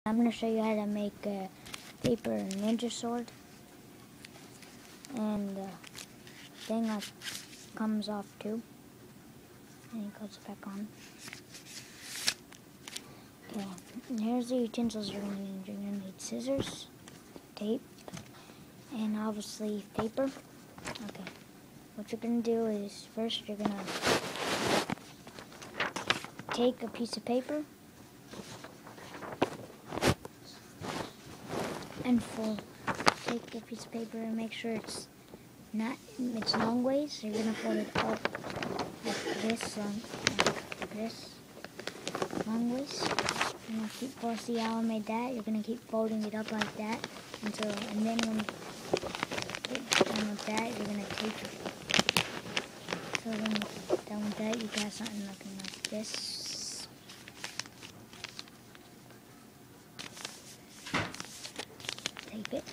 I'm going to show you how to make a paper ninja sword, and the thing comes off too, and it goes back on. Okay, and here's the utensils you're going to need. You're going to need scissors, tape, and obviously paper. Okay, what you're going to do is first you're going to take a piece of paper and take a piece of paper and make sure it's long ways. So you're gonna fold it up like this, long ways. You're gonna keep. See how I made that? You're gonna keep folding it up like that and then when it's done with that, you're gonna tape it. So when you're done with that, you got something looking like this. Tape it.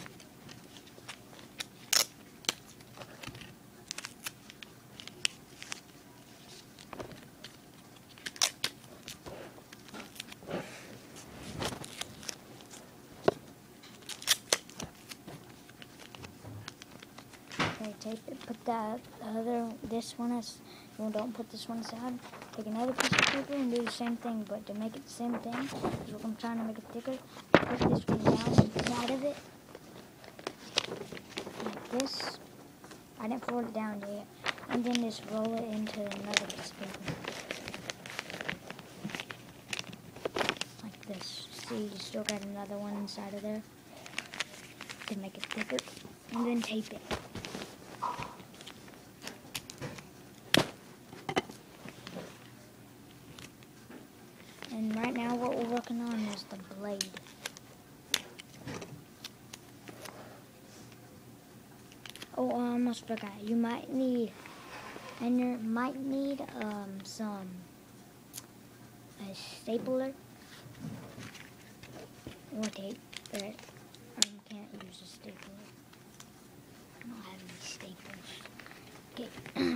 Okay, tape it. Put this one as, don't put this one aside. Take another piece of paper and do the same thing, but to make it the same thing, look, I'm trying to make it thicker. Put this one down inside of it, like this. I didn't fold it down yet. And then just roll it into another piece of paper. Like this. See, you still got another one inside of there to make it thicker. And then tape it. And right now what we're working on is the blade. Oh, I almost forgot. You might need, some a stapler or tape, but I can't use a stapler. I don't have any staplers. Okay,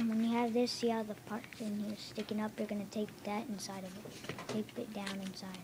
when you have this, see how the part in here is sticking up? You're gonna tape that inside of it. Tape it down inside.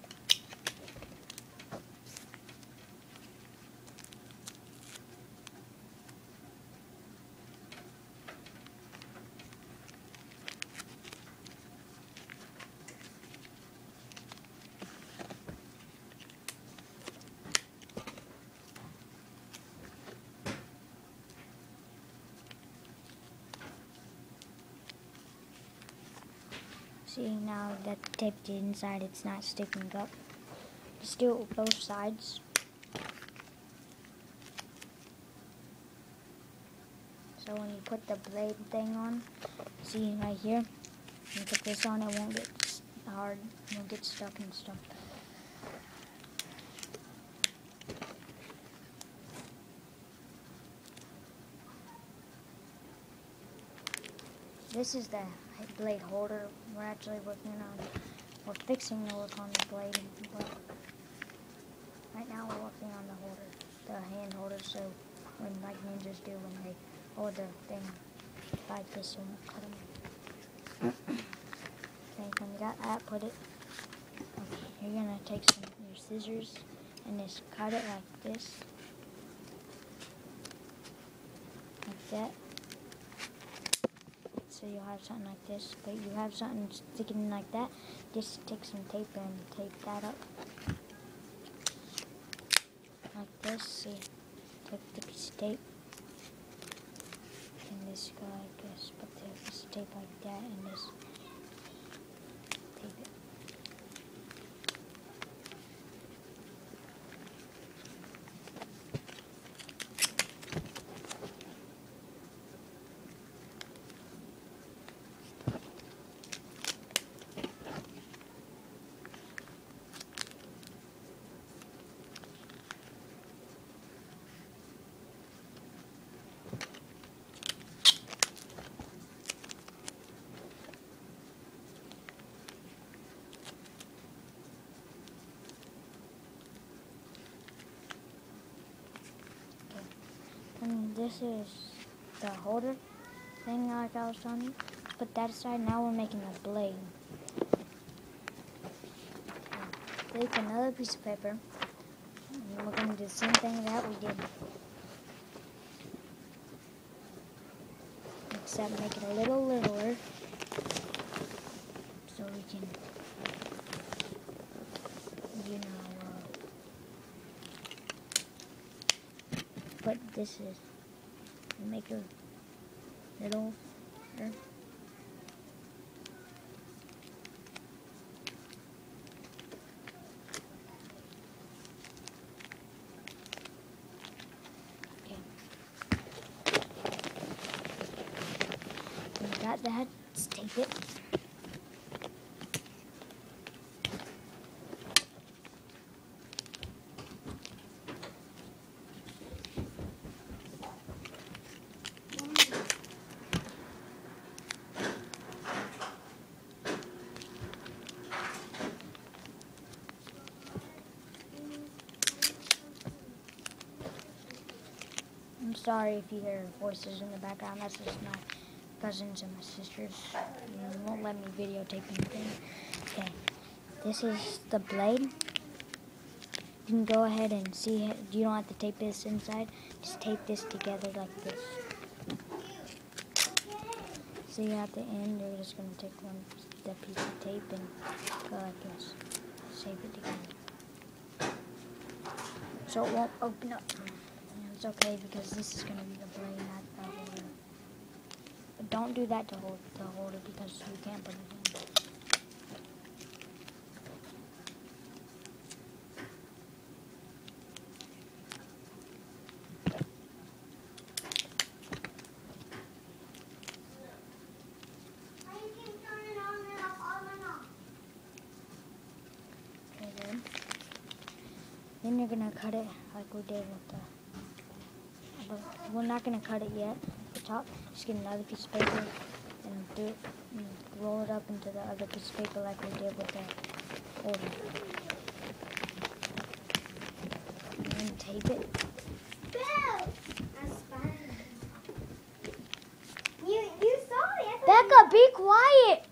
See, now that taped it inside, it's not sticking up. Just do it with both sides. So when you put the blade thing on, see right here, when you put this on, it won't get hard, it won't get stuck and stuff. This is the blade holder. We're actually we're fixing to work on the blade, but right now we're working on the holder, the hand holder, so when like ninjas do when they hold their thing like this, and cut them. Okay, when you got that, put it, okay, you're gonna take your scissors and just cut it like this, like that. So you'll have something like this, but you have something sticking like that, just take some tape and tape that up. Like this, see, take the piece of tape, and this go like this, put the piece of tape like that, and just tape it. And this is the holder thing like I was telling you. Put that aside. Now we're making a blade. Take another piece of paper, And we're going to do the same thing that we did. Except make it a little littler. So we can, you know, but this is, make it little. Got that. Let's tape it. I'm sorry if you hear voices in the background. That's just my cousins and my sisters. They won't let me videotape anything. Okay, this is the blade. You can go ahead and see it. You don't have to tape this inside. Just tape this together like this. See, at the end, you're just going to take the piece of tape and go like this. Save it together. So it won't open up. And it's okay because this is going to be the blade, not the holder. But don't do that to hold the holder because you can't put it in. Then you're going to cut it like we did with the, but we're not going to cut it yet. The top, just get another piece of paper and roll it up into the other piece of paper like we did with the holder. And then tape it. You saw it. Becca, be quiet!